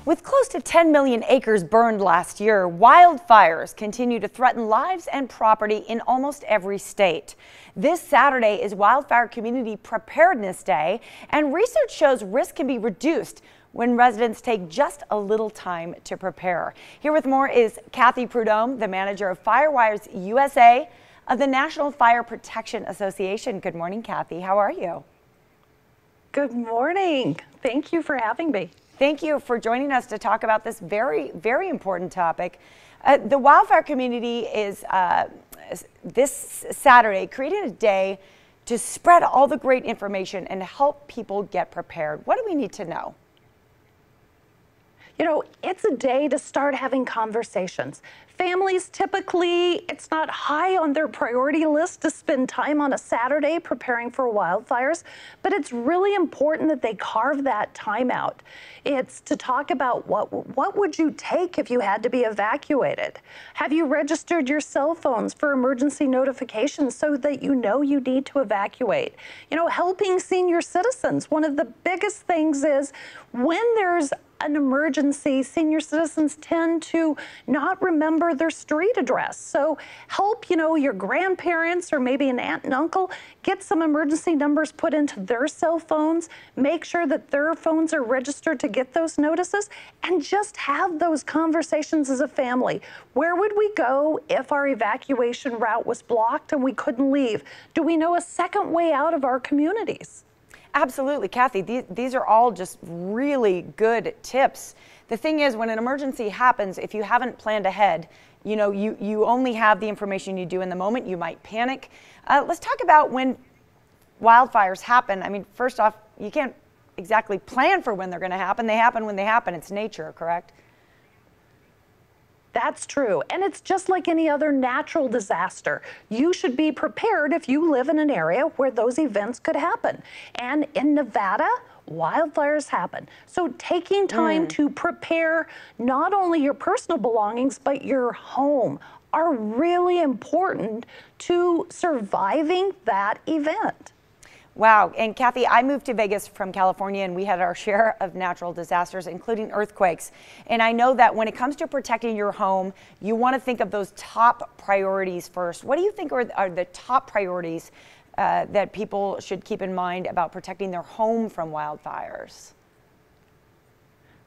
With close to 10 million acres burned last year, wildfires continue to threaten lives and property in almost every state. This Saturday is Wildfire Community Preparedness Day, and research shows risk can be reduced when residents take just a little time to prepare. Here with more is Kathy Prudhomme, the manager of Firewires USA of the National Fire Protection Association. Good morning, Kathy. How are you? Good morning. Thank you for having me. Thank you for joining us to talk about this very, very important topic. The wildfire community is this Saturday creating a day to spread all the great information and help people get prepared. What do we need to know? You know, it's a day to start having conversations. Families typically, it's not high on their priority list to spend time on a Saturday preparing for wildfires, but it's really important that they carve that time out. It's to talk about what would you take if you had to be evacuated? Have you registered your cell phones for emergency notifications so that you know you need to evacuate? You know, helping senior citizens. One of the biggest things is when there's an emergency, senior citizens tend to not remember their street address. So help, you know, your grandparents or maybe an aunt and uncle get some emergency numbers put into their cell phones, make sure that their phones are registered to get those notices, and just have those conversations as a family. Where would we go if our evacuation route was blocked and we couldn't leave? Do we know a second way out of our communities? Absolutely, Kathy. These are all just really good tips. The thing is, when an emergency happens, if you haven't planned ahead, you know, you only have the information you do in the moment. You might panic. Let's talk about when wildfires happen. I mean, first off, you can't exactly plan for when they're going to happen. They happen when they happen. It's nature, correct? That's true. And it's just like any other natural disaster. You should be prepared if you live in an area where those events could happen. And in Nevada, wildfires happen. So taking time to prepare not only your personal belongings, but your home are really important to surviving that event. Wow. And Kathy, I moved to Vegas from California, and we had our share of natural disasters, including earthquakes. And I know that when it comes to protecting your home, you want to think of those top priorities first. What do you think are the top priorities that people should keep in mind about protecting their home from wildfires?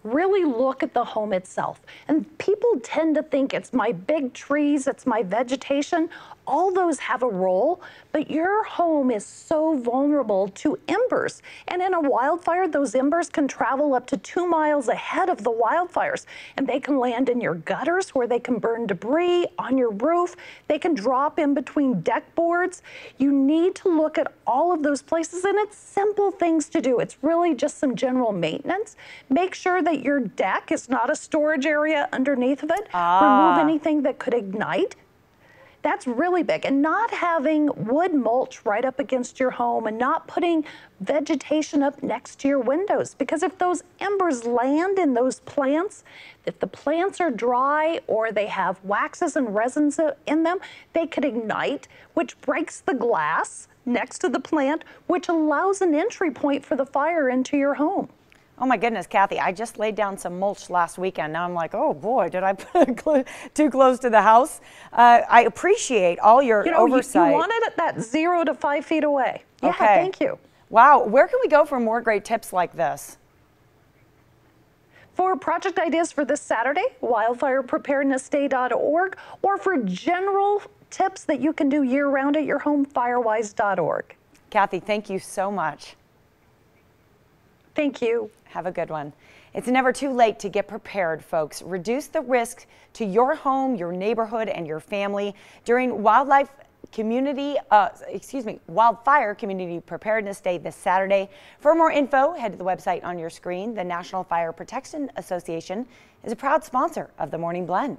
Really look at the home itself. And people tend to think it's my big trees, it's my vegetation. All those have a role, but your home is so vulnerable to embers. And in a wildfire, those embers can travel up to 2 miles ahead of the wildfires. And they can land in your gutters where they can burn debris, on your roof. They can drop in between deck boards. You need to look at all of those places, and it's simple things to do. It's really just some general maintenance. Make sure that your deck is not a storage area underneath of it. Remove anything that could ignite. That's really big. And not having wood mulch right up against your home and not putting vegetation up next to your windows. Because if those embers land in those plants, if the plants are dry or they have waxes and resins in them, they could ignite, which breaks the glass next to the plant, which allows an entry point for the fire into your home. Oh my goodness, Kathy, I just laid down some mulch last weekend. Now I'm like, oh boy, did I put it too close to the house? I appreciate all your oversight. You want it at that 0 to 5 feet away. Yeah, okay. Thank you. Wow, where can we go for more great tips like this? For project ideas for this Saturday, wildfirepreparednessday.org, or for general tips that you can do year-round at your home, firewise.org. Kathy, thank you so much. Thank you. Have a good one. It's never too late to get prepared, folks. Reduce the risk to your home, your neighborhood, and your family during Wildfire Community Preparedness Day this Saturday. For more info, head to the website on your screen. The National Fire Protection Association is a proud sponsor of the Morning Blend.